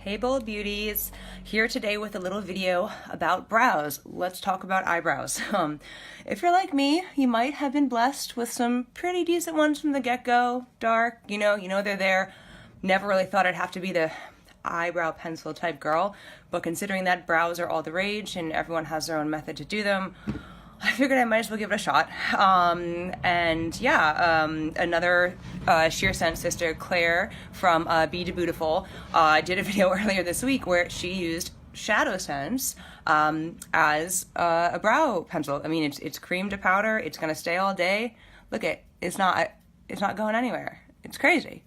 Hey Bold Beauties, here today with a little video about brows. Let's talk about eyebrows. If you're like me, you might have been blessed with some pretty decent ones from the get-go. Dark, you know they're there. Never really thought I'd have to be the eyebrow pencil type girl, but considering that brows are all the rage and everyone has their own method to do them, I figured I might as well give it a shot. Another Shadowsense sister, Claire from Be to Beautiful, did a video earlier this week where she used Shadowsense as a brow pencil. I mean, it's cream to powder. It's gonna stay all day. Look it's not going anywhere. It's crazy.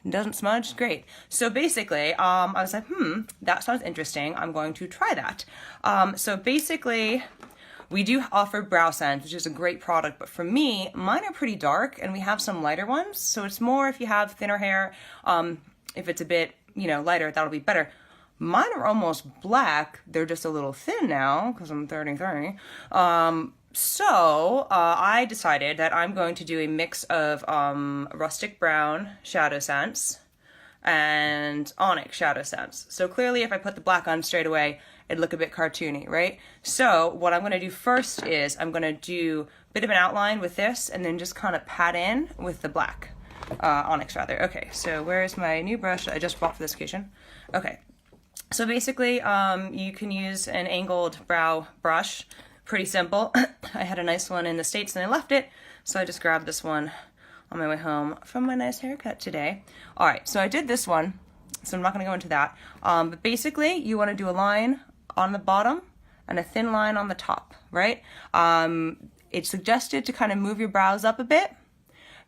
It doesn't smudge. Great. So basically, I was like, that sounds interesting. I'm going to try that. So basically, we do offer Brow Sense, which is a great product, but for me, mine are pretty dark and we have some lighter ones. So it's more if you have thinner hair, if it's a bit, lighter, that'll be better. Mine are almost black. They're just a little thin now because I'm 33. So I decided that I'm going to do a mix of rustic brown Shadowsense and onyx Shadowsense. So clearly if I put the black on straight away, it'd look a bit cartoony, right? So what I'm gonna do first is I'm gonna do a bit of an outline with this and then just kind of pat in with the black, onyx rather. Okay, so where's my new brush I just bought for this occasion? Okay, so basically you can use an angled brow brush, pretty simple. I had a nice one in the States and I left it, so I just grabbed this one on my way home from my nice haircut today. All right, so I did this one, so I'm not gonna go into that. But basically you wanna do a line on the bottom and a thin line on the top, right? It's suggested to kind of move your brows up a bit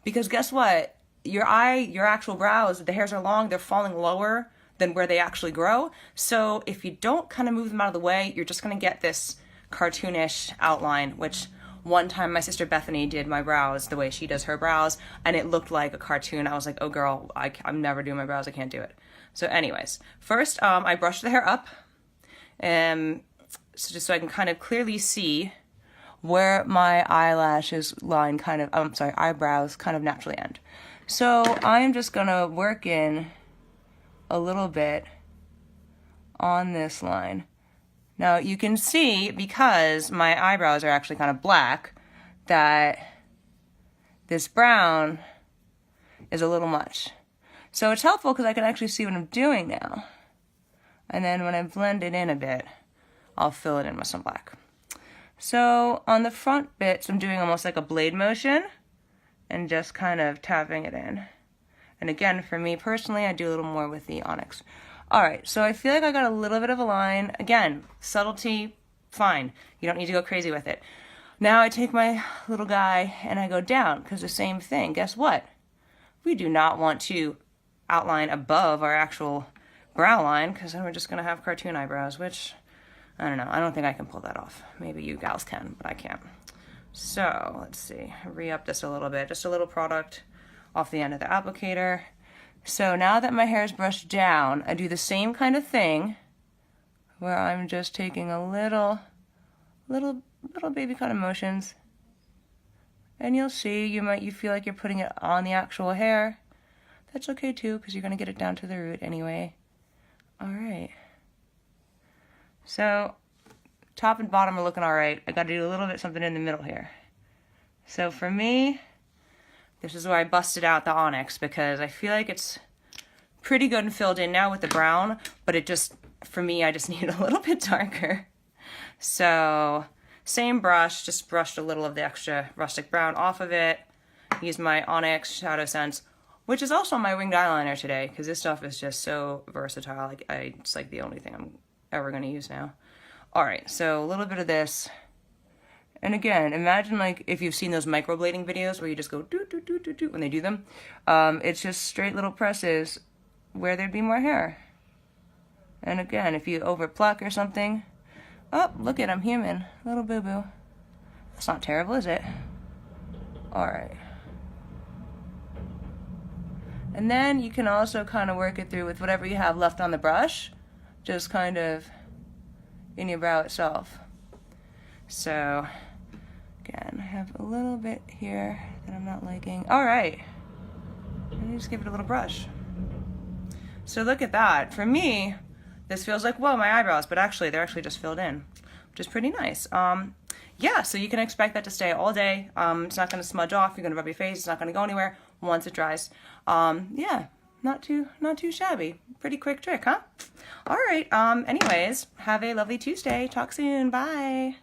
because guess what? Your actual brows, the hairs are long, they're falling lower than where they actually grow. So if you don't kind of move them out of the way, you're just gonna get this cartoonish outline, which one time my sister Bethany did my brows the way she does her brows and it looked like a cartoon. I was like, oh girl, I'm never doing my brows, I can't do it. So anyways, first I brushed the hair up. So just so I can kind of clearly see where my eyebrows kind of naturally end. So I'm just gonna work in a little bit on this line. Now you can see, because my eyebrows are actually kind of black, that this brown is a little much. So it's helpful because I can actually see what I'm doing now. And then when I blend it in a bit, I'll fill it in with some black. So on the front bits, I'm doing almost like a blade motion and just kind of tapping it in. And again, for me personally, I do a little more with the onyx. All right, so I feel like I got a little bit of a line. Again, subtlety, fine. You don't need to go crazy with it. Now I take my little guy and I go down because the same thing. Guess what? We do not want to outline above our actual brow line because then we're just gonna have cartoon eyebrows, which I don't know. I don't think I can pull that off. Maybe you gals can, but I can't. So let's see, re-up this a little bit, just a little product off the end of the applicator. So now that my hair is brushed down, I do the same kind of thing where I'm just taking a little baby kind of motions, and you'll see you feel like you're putting it on the actual hair. That's okay too, because you're gonna get it down to the root anyway. All right. So top and bottom are looking all right. I got to do a little bit something in the middle here. So for me, this is where I busted out the onyx because I feel like it's pretty good and filled in now with the brown, but it just, for me, I just need it a little bit darker. So same brush, just brushed a little of the extra rustic brown off of it. Use my onyx Shadowsense, which is also my winged eyeliner today because this stuff is just so versatile. It's like the only thing I'm ever going to use now. All right, so a little bit of this. And again, imagine like if you've seen those microblading videos where you just go do do do do do when they do them. It's just straight little presses where there'd be more hair. And again, if you over pluck or something, oh, look it, I'm human, little boo-boo. That's not terrible, is it? All right. And then you can also kind of work it through with whatever you have left on the brush, just kind of in your brow itself. So again, I have a little bit here that I'm not liking. All right, and just give it a little brush. So look at that. For me, this feels like, whoa, my eyebrows, but actually they're actually just filled in, which is pretty nice. Yeah, so you can expect that to stay all day. It's not going to smudge off. You're going to rub your face. It's not going to go anywhere once it dries. Yeah, not too shabby. Pretty quick trick, huh? All right. Anyways, have a lovely Tuesday. Talk soon. Bye.